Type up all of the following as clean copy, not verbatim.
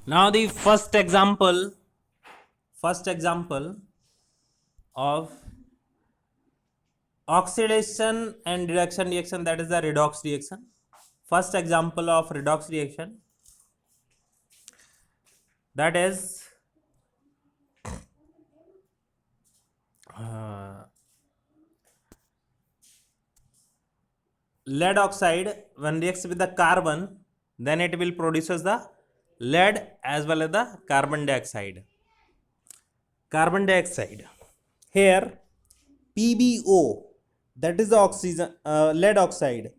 Now the first example of oxidation and reduction reaction, that is the redox reaction. First example of redox reaction, that is lead oxide when reacts with the carbon, then it will produces the lead as well as the carbon dioxide. Here PbO, that is the oxygen, lead oxide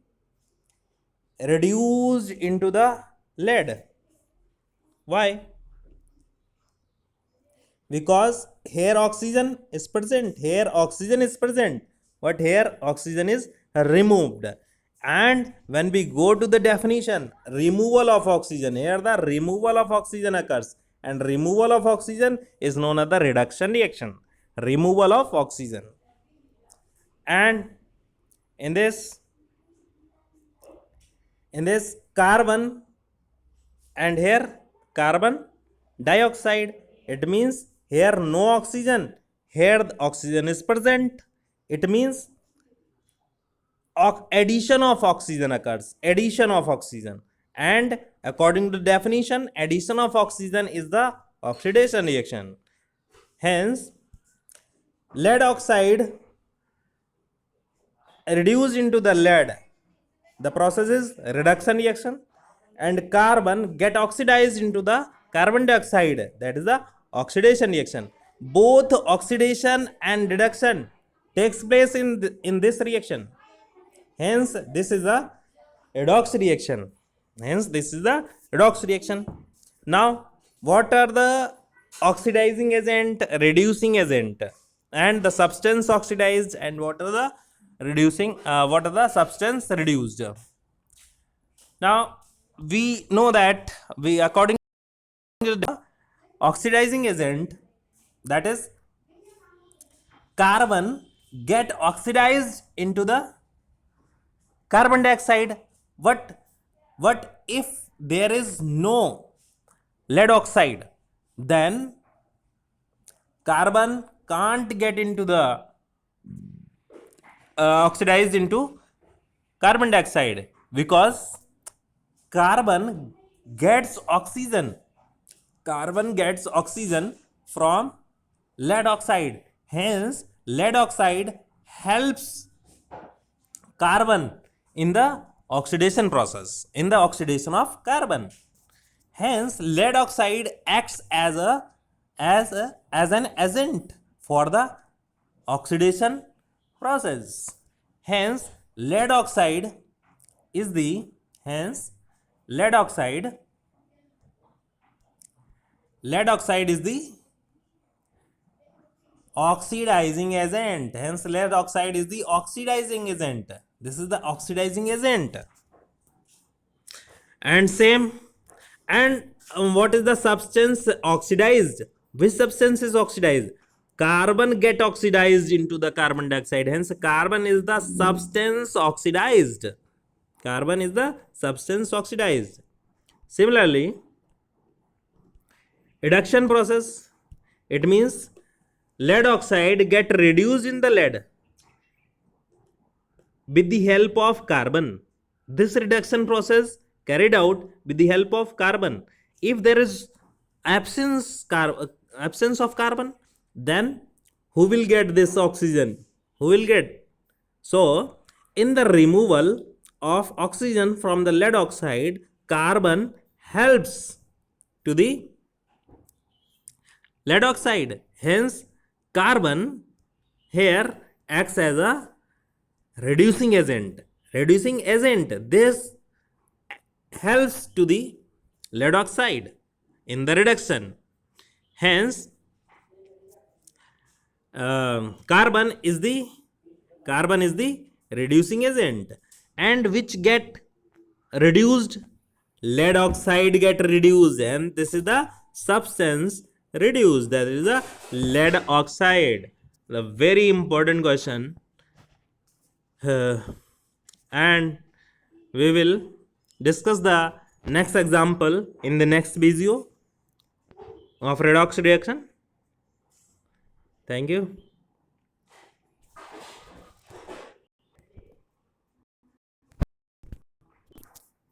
reduced into the lead. Why? Because here oxygen is present, but here oxygen is removed. And when we go to the definition, removal of oxygen, here the removal of oxygen occurs, and removal of oxygen is known as the reduction reaction. Removal of oxygen. And in this carbon, and here carbon dioxide, it means here no oxygen, here the oxygen is present. It means addition of oxygen occurs, and according to definition, addition of oxygen is the oxidation reaction. Hence lead oxide reduced into the lead, the process is reduction reaction, and carbon get oxidized into the carbon dioxide, that is the oxidation reaction. Both oxidation and reduction takes place in this reaction. Hence this is a redox reaction. Now what are the oxidizing agent, reducing agent, and the substance oxidized, and what are the substance reduced? Now we know that according to the oxidizing agent, that is carbon get oxidized into the carbon dioxide. What if there is no lead oxide? Then carbon can't get into the oxidized into carbon dioxide, because carbon gets oxygen from lead oxide. Hence lead oxide helps carbon in the oxidation process, in the oxidation of carbon. Hence lead oxide acts as an agent for the oxidation process. Hence lead oxide is the oxidizing agent. Hence lead oxide is the oxidizing agent. This is the oxidizing agent. And same, and what is the substance oxidized? Which substance is oxidized? Carbon get oxidized into the carbon dioxide. Hence carbon is the substance oxidized. Similarly, reduction process, it means lead oxide get reduced in the lead with the help of carbon. This reduction process carried out with the help of carbon. If there is absence of carbon, then who will get this oxygen? So in the removal of oxygen from the lead oxide, carbon helps to the lead oxide. Hence carbon here acts as a reducing agent. This helps to the lead oxide in the reduction. Hence carbon is the reducing agent. And which get reduced? Lead oxide get reduced, and this is the substance reduced, that is the lead oxide. The very important question. And we will discuss the next example in the next video. of redox reaction. Thank you.